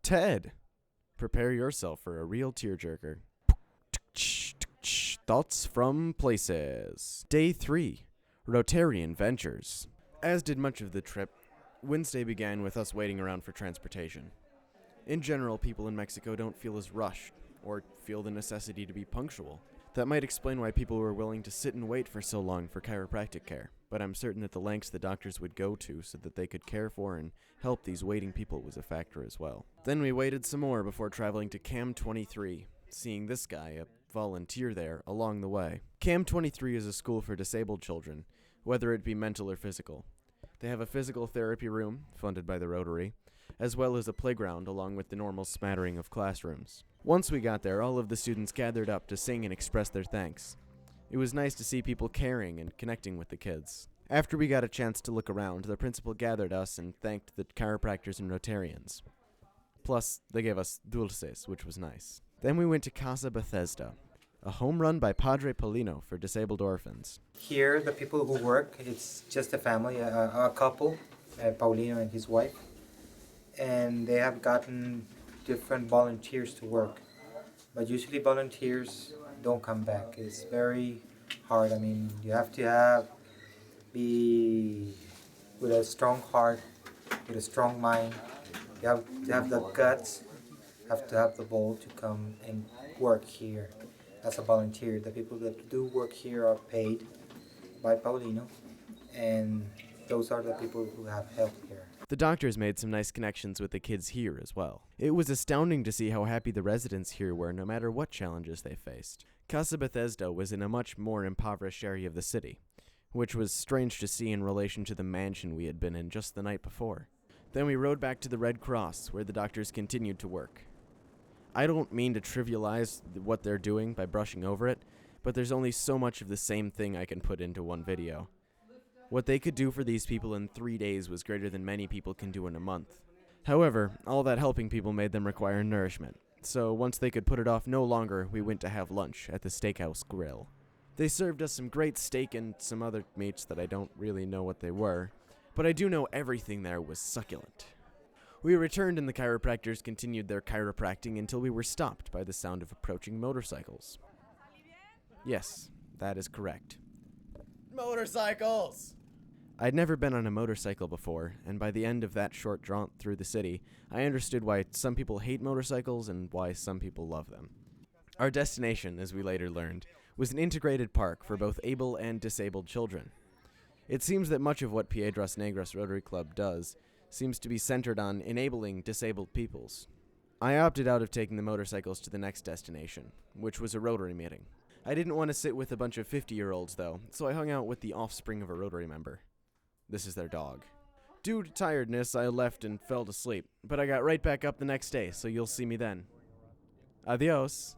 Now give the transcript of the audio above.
Ted, prepare yourself for a real tearjerker. Thoughts from places. Day 3, Rotarian Ventures. As did much of the trip, Wednesday began with us waiting around for transportation. In general, people in Mexico don't feel as rushed, or feel the necessity to be punctual. That might explain why people were willing to sit and wait for so long for chiropractic care, but I'm certain that the lengths the doctors would go to so that they could care for and help these waiting people was a factor as well. Then we waited some more before traveling to Cam 23, seeing this guy, a volunteer there, along the way. Cam 23 is a school for disabled children, whether it be mental or physical. They have a physical therapy room, funded by the Rotary, as well as a playground along with the normal smattering of classrooms. Once we got there, all of the students gathered up to sing and express their thanks. It was nice to see people caring and connecting with the kids. After we got a chance to look around, the principal gathered us and thanked the chiropractors and Rotarians. Plus, they gave us dulces, which was nice. Then we went to Casa Bethesda, a home run by Padre Paulino for disabled orphans. Here, the people who work, it's just a family, a couple, Paulino and his wife. And they have gotten different volunteers to work. But usually volunteers don't come back. It's very hard. I mean, you have to be with a strong heart, with a strong mind. You have to have the guts, have to have the ball to come and work here as a volunteer. The people that do work here are paid by Paulino, and those are the people who have help here. The doctors made some nice connections with the kids here as well. It was astounding to see how happy the residents here were no matter what challenges they faced. Casa Bethesda was in a much more impoverished area of the city, which was strange to see in relation to the mansion we had been in just the night before. Then we rode back to the Red Cross, where the doctors continued to work. I don't mean to trivialize what they're doing by brushing over it, but there's only so much of the same thing I can put into one video. What they could do for these people in 3 days was greater than many people can do in a month. However, all that helping people made them require nourishment, so once they could put it off no longer, we went to have lunch at the Steakhouse Grill. They served us some great steak and some other meats that I don't really know what they were, but I do know everything there was succulent. We returned and the chiropractors continued their chiropractic until we were stopped by the sound of approaching motorcycles. Yes, that is correct. Motorcycles! I'd never been on a motorcycle before, and by the end of that short jaunt through the city, I understood why some people hate motorcycles and why some people love them. Our destination, as we later learned, was an integrated park for both able and disabled children. It seems that much of what Piedras Negras Rotary Club does seems to be centered on enabling disabled peoples. I opted out of taking the motorcycles to the next destination, which was a Rotary meeting. I didn't want to sit with a bunch of 50-year-olds, though, so I hung out with the offspring of a Rotary member. This is their dog. Due to tiredness, I left and fell to sleep, but I got right back up the next day, so you'll see me then. Adios.